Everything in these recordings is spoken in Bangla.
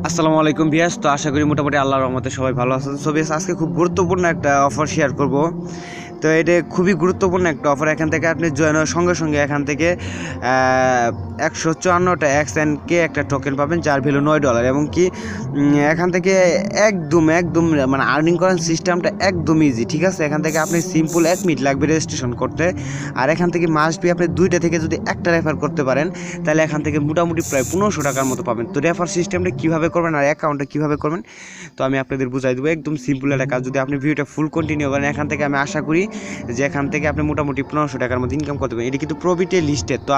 আসসালামু আলাইকুম ভিয়াস। তো আশা করি মোটামুটি আল্লাহর রহমতে সবাই ভালো আছেন। সো ভিয়াস, আজকে খুব গুরুত্বপূর্ণ একটা অফার শেয়ার করব। তো এটা খুবই গুরুত্বপূর্ণ একটা অফার। এখান থেকে আপনি জয়েন হওয়ার সঙ্গে সঙ্গে এখান থেকে 154টা XNK একটা টোকেন পাবেন, যার ভ্যালু $9। এবং কি এখান থেকে একদম মানে আর্নিং করার সিস্টেমটা একদম ইজি, ঠিক আছে। এখান থেকে আপনি সিম্পল 1 মিনিট লাগবে রেজিস্ট্রেশন করতে। আর এখান থেকে মাস্ট বি আপনি 2টা থেকে যদি একটা রেফার করতে পারেন, তাহলে এখান থেকে মোটামুটি প্রায় 1500 টাকার মতো পাবেন। তো রেফার সিস্টেমটা কীভাবে করবেন আর অ্যাকাউন্টটা কীভাবে করবেন, তো আমি আপনাদের বুঝাই দেবো। একদম সিম্পল একটা কাজ। যদি আপনি ভিডিওটা ফুল কন্টিনিউ করেন, এখান থেকে আমি আশা করি যে এখান থেকে আপনি মোটামুটি 1500 টাকার মতো ইনকাম করতে পারেন। এটি কিন্তু প্রবিটে লিস্টেড। তো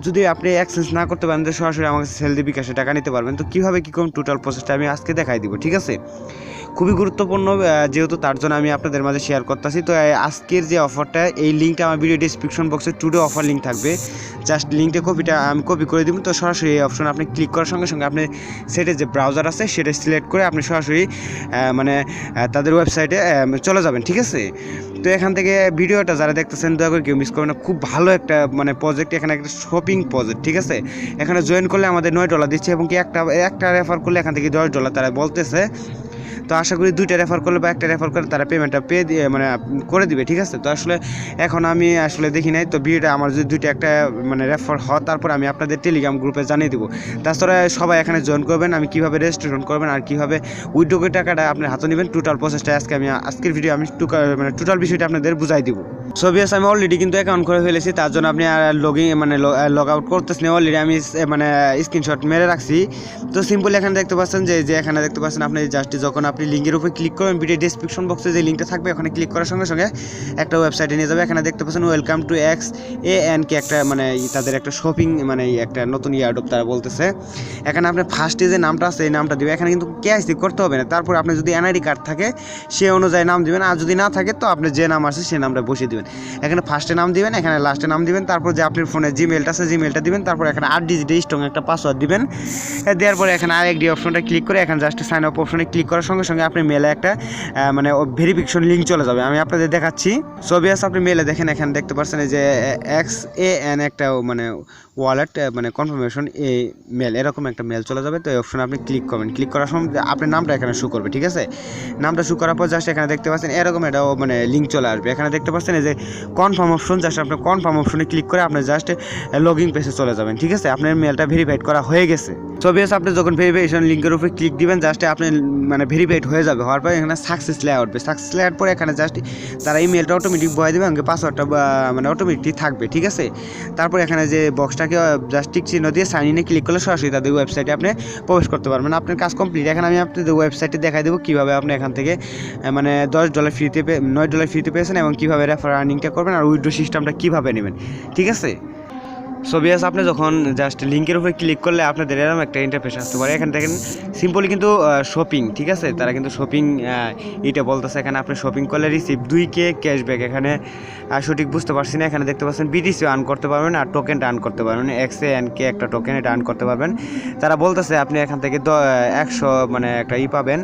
যদি আপনি অ্যাক্সেস না করতে পারেন, তো সরাসরি আমাকে সেল দিয়ে বিকাশে টাকা নিতে পারবেন। তো কীভাবে কী করুন টোটাল প্রসেসটা আমি আজকে দেখাই দিব, ঠিক আছে। খুবই গুরুত্বপূর্ণ যেহেতু, তার জন্য আমি আপনাদের মাঝে শেয়ার করতেছি। তো আজকের যে অফারটা, এই লিঙ্কটা আমার ভিডিও ডিসক্রিপশন বক্সে টুডে অফার লিঙ্ক থাকবে। জাস্ট লিঙ্কটা আমি কপি করে দিব। তো সরাসরি এই অপশন আপনি ক্লিক করার সঙ্গে সঙ্গে আপনি সেটে যে ব্রাউজার আছে সেটা সিলেক্ট করে আপনি সরাসরি তাদের ওয়েবসাইটে চলে যাবেন, ঠিক আছে। তো এখান থেকে ভিডিওটা যারা দেখতেছেন দয়া করে কেউ মিস করবেন না। খুব ভালো একটা প্রজেক্ট, এখানে একটা শপিং প্রজেক্ট, ঠিক আছে। এখানে জয়েন করলে আমাদের $9 দিচ্ছে, এবং কি একটা রেফার করলে এখান থেকে $10 তারা বলতেছে। তো আশা করি 2টা রেফার করলে বা একটা রেফার করলে তারা পেমেন্টটা দিয়ে করে দিবে, ঠিক আছে। তো আসলে এখন আমি দেখি নাই। তো ভিডিওটা আমার যদি 2টা একটা রেফার হয়, তারপর আমি আপনাদের টেলিগ্রাম গ্রুপে জানিয়ে দেবো। তাছাড়া সবাই এখানে জয়েন করবেন, আমি কীভাবে রেজিস্ট্রেশন করবেন আর কীভাবে উইথড্র করে টাকাটা আপনার হাতে নেবেন, টোটাল প্রসেসটা আজকের ভিডিও আমি টোটাল বিষয়টা আপনাদের বুঝাই দিব। সো ভিউয়ার্স, আমি অলরেডি কিন্তু অ্যাকাউন্ট করে ফেলেছি। তার জন্য আপনি লগ আউট করতেছেন। অলরেডি আমি স্ক্রিনশট মেরে রাখছি। তো সিম্পল এখানে দেখতে পাচ্ছেন যে এখানে দেখতে পাচ্ছেন আপনি জাস্ট যখন আপনি লিঙ্কের উপরে ক্লিক করবেন, ভিডিও ডিসক্রিপশন বক্সে যে লিঙ্কটা থাকবে ওখানে ক্লিক করার সঙ্গে সঙ্গে একটা ওয়েবসাইটে নিয়ে যাবে। এখানে দেখতে পাচ্ছেন ওয়েলকাম টু XANK একটা তাদের একটা শপিং একটা নতুন ইয়ারডপ তারা বলতেছে। এখানে আপনি ফার্স্টে যে নামটা আছে এই নামটা দিবে। এখানে কিন্তু কেআইসি করতে হবে না। তারপর আপনি যদি এনআইডি কার্ড থাকে সে অনুযায়ী নাম দিবেন, আর যদি না থাকে তো আপনি যে নাম আছে সেই নামটা বসিয়ে দিবেন। এখানে ফার্স্টে নাম দিবেন, এখানে লাস্টে নাম দিবেন, তারপর যে আপনার ফোনে জিমেলটা আছে জিমেলটা দিবেন, তারপর এখানে 8 ডিজিটের স্ট্রং একটা পাসওয়ার্ড দিবেন। দেওয়ার পরে এখানে আরেকটি অপশনটা ক্লিক করে এখানে জাস্ট সাইন আপ অপশনে ক্লিক করার সঙ্গে সঙ্গে আপনি মেলে একটা ভেরিফিকেশন লিঙ্ক চলে যাবে। আমি আপনাদের দেখাচ্ছি। সো ভিউয়ার্স, আপনি মেলে দেখেন, এখানে দেখতে পাচ্ছেন যে XAN একটা ওয়ালেট কনফার্মেশন মেল, এরকম একটা মেল চলে যাবে। তো এই অপশনে আপনি ক্লিক করবেন। ক্লিক করার সময় আপনার নামটা এখানে শো করবে, ঠিক আছে। নামটা শো করার পর জাস্ট এখানে দেখতে পাচ্ছেন এরকম একটা লিঙ্ক চলে আসবে। এখানে দেখতে পাচ্ছেন যে কনফার্ম অপশন, জাস্ট আপনি কনফার্ম অপশনে ক্লিক করে আপনি জাস্ট লগইন পেজে চলে যাবেন, ঠিক আছে। আপনার মেলটা ভেরিফাইড করা হয়ে গেছে। সো ভিউয়ার্স, আপনি যখন ভেরিফিকেশন লিঙ্কের উপরে ক্লিক দিবেন, জাস্ট আপনি ভেরিফাইড হয়ে যাবে। হওয়ার পর এখানে সাকসেস লেয়ার উঠবে। সাকসেস লেয়ার পরে এখানে জাস্ট তারা ইমেলটা অটোমেটিক বয়ে দেবে, আমাকে পাসওয়ার্ডটা অটোমেটিক থাকবে, ঠিক আছে। তারপর এখানে যে বক্সটাকে জাস্ট টিক চিহ্ন দিয়ে সাইন ইনে ক্লিক করলে সরাসরি তাদের ওয়েবসাইটে আপনি প্রবেশ করতে পারবেন। আপনার কাজ কমপ্লিট। এখন আমি আপনাদের ওয়েবসাইটে দেখাই দেবো কীভাবে আপনি এখান থেকে $10 ফ্রিতে $9 ফ্রিতে পেয়েছেন, এবং কীভাবে রেফার আর্নিংটা করবেন আর উইথড্র সিস্টেমটা কীভাবে নেবেন, ঠিক আছে। সো ভিউয়ার্স, আপনি যখন জাস্ট লিঙ্কের উপরে ক্লিক করলে আপনাদের এরকম একটা ইন্টারফেস আসতে পারে। এখানে দেখেন সিম্পলি কিন্তু শপিং, ঠিক আছে। তারা কিন্তু শপিং এটা বলতেছে। এখানে আপনি শপিং করলে রিসিভ 2K ক্যাশব্যাক। এখানে সঠিক বুঝতে পারছি না। এখানে দেখতে পাচ্ছেন BTC আর্ন করতে পারবেন আর টোকেনটা আর্ন করতে পারবেন। XANK একটা টোকেন, এটা আর্ন করতে পারবেন। তারা বলতেছে আপনি এখান থেকে 100 একটা পাবেন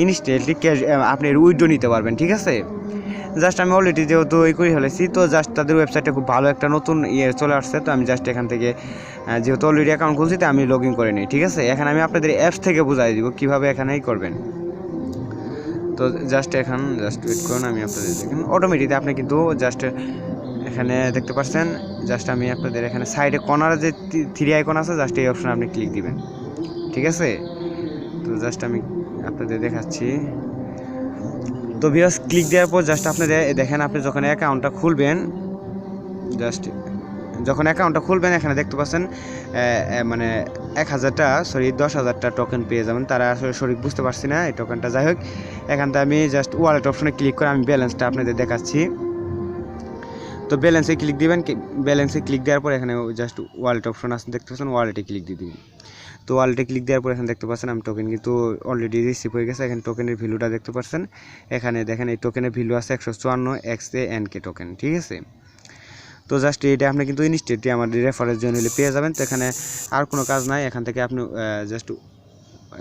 ইনস্ট্যান্টলি ক্যাশ, আপনি উইথড্র নিতে পারবেন, ঠিক আছে। জাস্ট আমি অলরেডি যেহেতু করে ফেলেছি, তো জাস্ট তাদের ওয়েবসাইটে খুব ভালো একটা নতুন চলে আসছে। তো আমি জাস্ট এখান থেকে যেহেতু অলরেডি অ্যাকাউন্ট খুলছি, তো আমি লগ ইন করে নিই, ঠিক আছে। এখানে আমি আপনাদের অ্যাপস থেকে বুঝাই দিব কীভাবে এখানেই করবেন। তো জাস্ট ওয়েট করুন, আমি আপনাদের দেখেন অটোমেটিক আপনি কিন্তু জাস্ট এখানে দেখতে পাচ্ছেন। জাস্ট আমি আপনাদের এখানে সাইডে কর্নারে যে 3 আইকন আছে, জাস্ট এই অপশনে আপনি ক্লিক দিবেন, ঠিক আছে। তো জাস্ট আমি আপনাদের দেখাচ্ছি। তো ভিউয়ার্স, ক্লিক দেওয়ার পর জাস্ট আপনাদের দেখেন, আপনি যখন অ্যাকাউন্টটা খুলবেন, এখানে দেখতে পাচ্ছেন 10,000টা টোকেন পেয়ে যাবেন। তারা আসলে সঠিক বুঝতে পারছি না এই টোকেনটা। যাই হোক, এখানটা আমি জাস্ট ওয়ালেট অপশনে ক্লিক করে আমি ব্যালেন্সটা আপনাদের দেখাচ্ছি। তো ব্যালেন্সে ক্লিক দিবেন। ব্যালেন্সে ক্লিক দেওয়ার পর এখানে জাস্ট ওয়ালেট অপশন আছে, দেখতে পাচ্ছেন, ওয়ালেটে ক্লিক দিয়ে দিবেন। তো ওয়ালেটে ক্লিক দেওয়ার পর এখানে দেখতে পাচ্ছেন আমি টোকেন কিন্তু অলরেডি রিসিভ হয়ে গেছে। এখানে টোকেনের ভ্যালুটা দেখতে পাচ্ছেন। এখানে দেখেন এই টোকেনের ভ্যালু আছে 154 XANK টোকেন, ঠিক আছে। তো জাস্ট এটা আপনি কিন্তু ইনস্ট্যান্টলি আমাদের রেফারের জন্য পেয়ে যাবেন। তো এখানে আর কোনো কাজ নাই। এখান থেকে আপনি জাস্ট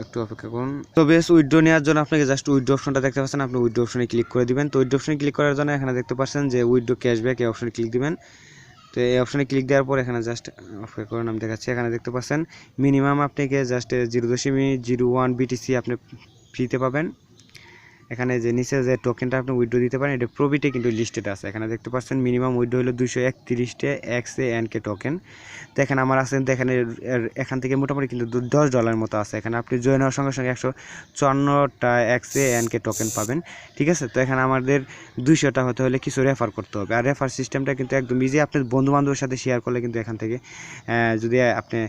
একটু অপেক্ষা করুন। তো বেশ, উইথড্র নেওয়ার জন্য আপনাকে জাস্ট উইথড্র অপশনটা দেখতে পাচ্ছেন, আপনি উইথড্র অপশনে ক্লিক করে দিবেন। তো উইথড্র অপশনে ক্লিক করার জন্য এখানে দেখতে পাচ্ছেন যে উইথড্র ক্যাশব্যাক, এই অপশনে ক্লিক দিবেন। তো এই অপশনে ক্লিক দেওয়ার পর এখানে জাস্ট অপেক্ষা করুন, আমি দেখাচ্ছি। এখানে দেখতে পাচ্ছেন মিনিমাম আপনাকে জাস্ট 0.01 বিটিসি আপনি ফ্রিতে পাবেন। এখানে যে নিচে যে টোকেনটা আপনি উইথড্র দিতে পারেন, এটা প্রবিটে কিন্তু লিস্টেড আছে। এখানে দেখতে পাচ্ছেন মিনিমাম উইথড্র হলো 231টা XANK টোকেন। তো এখানে আমার আছে, এখানে এখান থেকে মোটামুটি কিন্তু $10 মতো আছে। এখানে আপনি জয়েন হওয়ার সঙ্গে সঙ্গে 154টা XANK টোকেন পাবেন, ঠিক আছে। তো এখানে আমাদের 200টা হতে হলে কিছু রেফার করতে হবে। আর রেফার সিস্টেমটা কিন্তু একদম ইজি। আপনার বন্ধু বান্ধবের সাথে শেয়ার করলে কিন্তু এখান থেকে যদি আপনি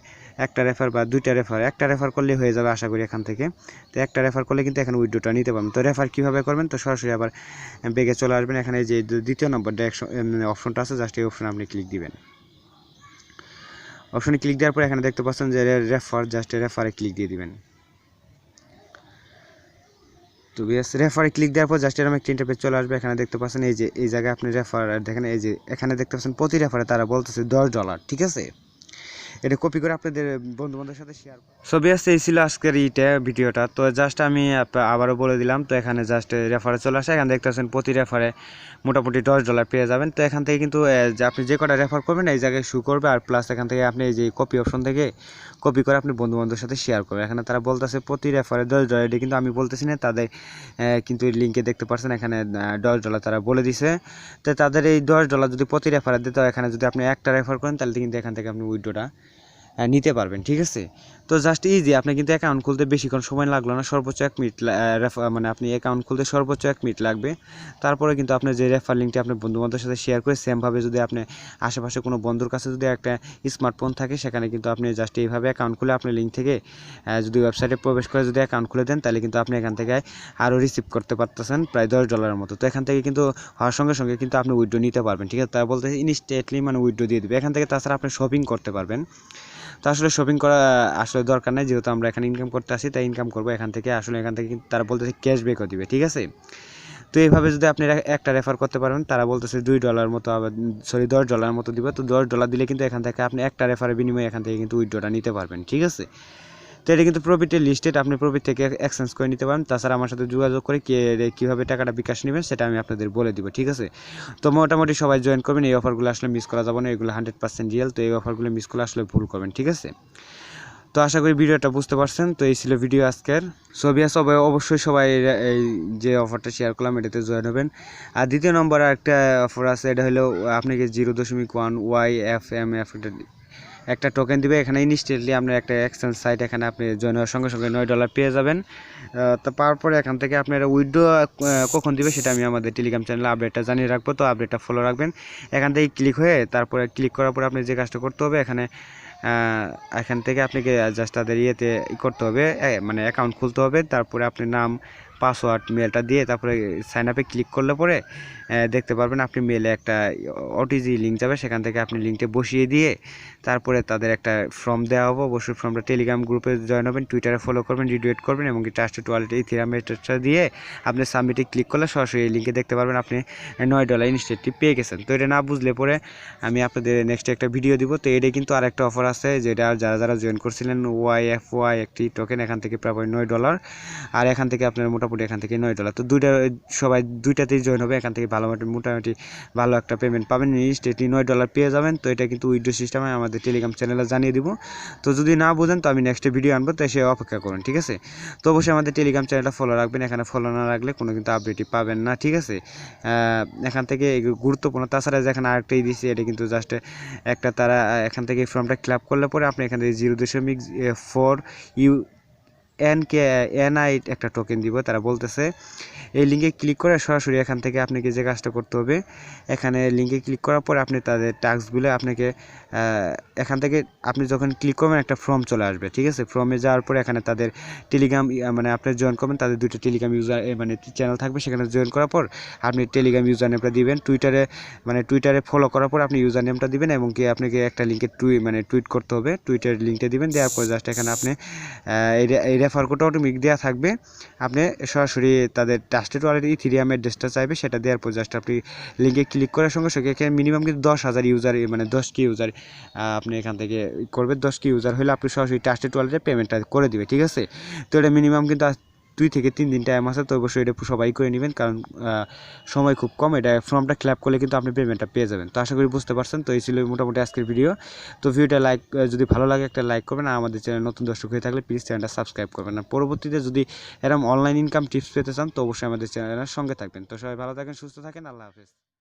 একটা রেফার বা দুইটা রেফার, একটা রেফার করলে হয়ে যাবে আশা করি এখান থেকে। তো একটা রেফার করলে কিন্তু এখানে উইথড্রটা নিতে পারবেন। তো রেফার কীভাবে করবেন, তো সরাসরি আবার বেগে চলে আসবেন। এখানে যে দ্বিতীয় নম্বরটা অপশনটা আছে, জাস্ট এই অপশনে আপনি ক্লিক দিবেন। অপশনে ক্লিক দেওয়ার পর এখানে দেখতে পাচ্ছেন যে রেফার, জাস্ট রেফারে ক্লিক দিয়ে দিবেন। তো রেফারে ক্লিক দেওয়ার পর জাস্ট এরকম একটা ইন্টারফেস চলে আসবে। এখানে দেখতে পাচ্ছেন এই যে এই জায়গায় আপনি রেফার দেখেন, এই যে এখানে দেখতে পাচ্ছেন প্রতি রেফারে তারা বলতেছে $10, ঠিক আছে। এটা কপি করে আপনাদের বন্ধু বান্ধবের সাথে শেয়ার করুন। সবই আসছে, এই ছিল আজকের ভিডিওটা। তো জাস্ট আমি আবারও বলে দিলাম। তো এখানে জাস্ট রেফারে চলে আসে, এখানে দেখতে পাচ্ছেন প্রতি রেফারে মোটামুটি $10 পেয়ে যাবেন। তো এখান থেকে কিন্তু আপনি যে কটা রেফার করবেন এই জায়গায় শু করবে। আর প্লাস এখান থেকে আপনি এই যে কপি অপশন থেকে কপি করে আপনি বন্ধু বান্ধবের সাথে শেয়ার করবেন। এখানে তারা বলতেছে প্রতি রেফারে $10, এটা কিন্তু আমি বলতেছি না, তাদের কিন্তু লিঙ্কে দেখতে পাচ্ছেন এখানে $10 তারা বলে দিছে। তো তাদের এই $10 যদি প্রতি রেফারে দিতে হয়, এখানে যদি আপনি একটা রেফার করেন তাহলে কিন্তু এখান থেকে আপনি উইথড্রটা নিতে পারবেন, ঠিক আছে। তো জাস্ট ইজি, আপনি কিন্তু অ্যাকাউন্ট খুলতে বেশিক্ষণ সময় লাগলো না, সর্বোচ্চ 1 মিনিট, মানে আপনি অ্যাকাউন্ট খুলতে সর্বোচ্চ 1 মিনিট লাগবে। তারপরে কিন্তু আপনি যে রেফার লিঙ্কটি আপনি বন্ধুবান্ধবের সাথে শেয়ার করে সেমভাবে যদি আপনি আশেপাশে কোনো বন্ধুর কাছে যদি একটা স্মার্টফোন থাকে, সেখানে কিন্তু আপনি জাস্ট এইভাবে অ্যাকাউন্ট খুলে আপনি লিঙ্ক থেকে যদি ওয়েবসাইটে প্রবেশ করে যদি অ্যাকাউন্ট খুলে দেন, তাহলে কিন্তু আপনি এখান থেকে আরও রিসিভ করতে পারতেছেন প্রায় $10 মতো। তো এখান থেকে কিন্তু হওয়ার সঙ্গে সঙ্গে কিন্তু আপনি উইথড্র নিতে পারবেন, ঠিক আছে। তারা বলতে ইনস্ট্যান্টলি মানে উইথড্র দিয়ে দেবে এখান থেকে। তাছাড়া আপনি শপিং করতে পারবেন। তো আসলে শপিং করা আসলে দরকার নেই, যেহেতু আমরা এখানে ইনকাম করতে আসি, তাই ইনকাম করবো এখান থেকে। আসলে এখান থেকে কিন্তু তারা বলতেছে ক্যাশব্যাকও দিবে, ঠিক আছে। তো এইভাবে যদি আপনি একটা রেফার করতে পারবেন, তারা বলতেছে $2 মতো, আবার $10 মতো দিবে। তো $10 দিলে কিন্তু এখান থেকে আপনি একটা রেফারের বিনিময়ে এখান থেকে কিন্তু উইথড্রটা নিতে পারবেন, ঠিক আছে। তো এটা কিন্তু প্রফিটের লিস্টেড, আপনি প্রফিট থেকে এক্সচেঞ্জ করে নিতে পারেন। তাছাড়া আমার সাথে যোগাযোগ করে কীভাবে টাকাটা বিকাশ নেবেন সেটা আমি আপনাদের বলে দিব, ঠিক আছে। তো মোটামুটি সবাই জয়েন করবেন, এই অফারগুলো আসলে মিস করা যাবে না, এগুলো 100% রিয়েল। তো এই অফারগুলো মিস করলে আসলে ভুল করবেন, ঠিক আছে। তো আশা করি ভিডিওটা বুঝতে পারছেন। তো এই ছিল ভিডিও আজকের। সবাই অবশ্যই সবাই এই যে অফারটা শেয়ার করলাম এটাতে জয়েন হবেন। আর দ্বিতীয় নম্বরে একটা অফার আছে, এটা হলো আপনাকে 0.1 YFMF একটা টোকেন দিবে। এখানে ইনস্ট্যান্টলি আপনার একটা এক্সচেঞ্জ সাইট, এখানে আপনি জয়েন হওয়ার সঙ্গে সঙ্গে $9 পেয়ে যাবেন। তো তারপরে এখান থেকে আপনারা উইথড্র কখন দিবে সেটা আমি আমাদের টেলিগ্রাম চ্যানেলে আপডেটটা জানিয়ে রাখবো। তো আপডেটটা ফলো রাখবেন। এখান থেকে ক্লিক হয়ে তারপরে ক্লিক করার পরে আপনি যে কাজটা করতে হবে, এখান থেকে আপনাকে জাস্ট তাদের ইয়েতে করতে হবে, মানে অ্যাকাউন্ট খুলতে হবে। তারপরে আপনি নাম, পাসওয়ার্ড, মেলটা দিয়ে তারপরে সাইন আপে ক্লিক করলে পরে দেখতে পারবেন আপনি মেলে একটা ওটিজি লিঙ্ক যাবে, সেখান থেকে আপনি লিঙ্কটা বসিয়ে দিয়ে তারপরে তাদের একটা ফর্ম দেওয়া হবে। অবশ্যই ফর্মটা টেলিগ্রাম গ্রুপে জয়েন হবেন, টুইটারে ফলো করবেন, রিটুইট করবেন এবং কি ট্রাস্টেড ওয়ালেট ইথেরিয়াম এটাটা দিয়ে আপনি সাবমিটে ক্লিক করলে সরাসরি এই লিঙ্কে দেখতে পারবেন আপনি $9 ইনস্ট্যান্টলি পেয়ে গেছেন। তো এটা না বুঝলে পরে আমি আপনাদের নেক্সট একটা ভিডিও দিব। তো এটা কিন্তু আরেকটা অফার আছে, যেটা যারা জয়েন করছিলেন YFY একটি টোকেন, এখান থেকে প্রায় $9। আর এখান থেকে আপনার মোটামুটি এখান থেকে $9। তো সবাই দুইটাতেই জয়েন হবে, এখান থেকে মোটামুটি ভালো একটা পেমেন্ট পাবেন, ইনস্ট্যান্টলি $9 পেয়ে যাবেন। তো এটা কিন্তু উইথড্র সিস্টেমে আমাদের টেলিগ্রাম চ্যানেলে জানিয়ে দিব। তো যদি না বুঝেন তো আমি নেক্সট ভিডিও আনবো, তো সে অপেক্ষা করুন, ঠিক আছে। তো অবশ্যই আমাদের টেলিগ্রাম চ্যানেলটা ফলো রাখবেন, এখানে ফলো না রাখলে কোনো কিন্তু আপডেটই পাবেন না, ঠিক আছে। এখান থেকে গুরুত্বপূর্ণ। তাছাড়া যেখানে আরেকটাই দিচ্ছি, এটা কিন্তু জাস্ট একটা তারা এখান থেকে ফর্মটা ফিল আপ করলে পরে আপনি এখান থেকে 0.4 NI একটা টোকেন দিব। তারা বলতেছে এই লিঙ্কে ক্লিক করে সরাসরি এখান থেকে আপনাকে যে কাজটা করতে হবে, এখানে লিঙ্কে ক্লিক করার পর আপনি তাদের টাস্কগুলো আপনাকে এখান থেকে আপনি যখন ক্লিক করবেন একটা ফর্ম চলে আসবে, ঠিক আছে। ফর্মে যাওয়ার পরে এখানে তাদের টেলিগ্রাম মানে আপনি জয়েন করবেন, তাদের দুটো টেলিগ্রাম ইউজার মানে চ্যানেল থাকবে, সেখানে জয়েন করার পর আপনি টেলিগ্রাম ইউজার নেমটা দিবেন। টুইটারে ফলো করার পর আপনি ইউজার নেমটা দিবেন এবং কি আপনাকে একটা লিঙ্কে টুইট করতে হবে, টুইটার লিঙ্কটা দিবেন। দেওয়ার পর জাস্ট এখানে আপনি এই রেফার কোডটা অটোমেটিক দেওয়া থাকবে, আপনি সরাসরি তাদের ট্রাস্টেড ওয়ালেট ইথেরিয়াম অ্যাড্রেসটা চাইবে, সেটা দেওয়ার পর জাস্ট আপনি লিঙ্কে ক্লিক করার সঙ্গে সঙ্গে এখানে মিনিমাম কিন্তু 10,000 ইউজার মানে 10K ইউজার আপনি এখান থেকে করবেন। 10K ইউজার হলে আপনি সরাসরি ট্রাস্টেড ওয়ালেটে পেমেন্টটা করে দিবে, ঠিক আছে। তো এটা মিনিমাম কিন্তু 2 থেকে 3 দিন টাইম আছে, তো অবশ্যই এটা সবাই করে নেবেন, কারণ সময় খুব কম। এটা ফর্মটা ফিল আপ করলে কিন্তু আপনি পেমেন্টটা পেয়ে যাবেন। তো আশা করি বুঝতে পারছেন। তো এই ছিল মোটামুটি আজকের ভিডিও। তো ভিডিওটা যদি ভালো লাগে একটা লাইক করবেন, আর আমাদের চ্যানেল নতুন দর্শক হয়ে থাকলে প্লিজ চ্যানেলটা সাবস্ক্রাইব করবেন। আর পরবর্তীতে যদি এরকম অনলাইন ইনকাম টিপস পেতে চান, তো অবশ্যই আমাদের চ্যানেলের সঙ্গে থাকবেন। তো সবাই ভালো থাকেন, সুস্থ থাকেন, আল্লাহ হাফেজ।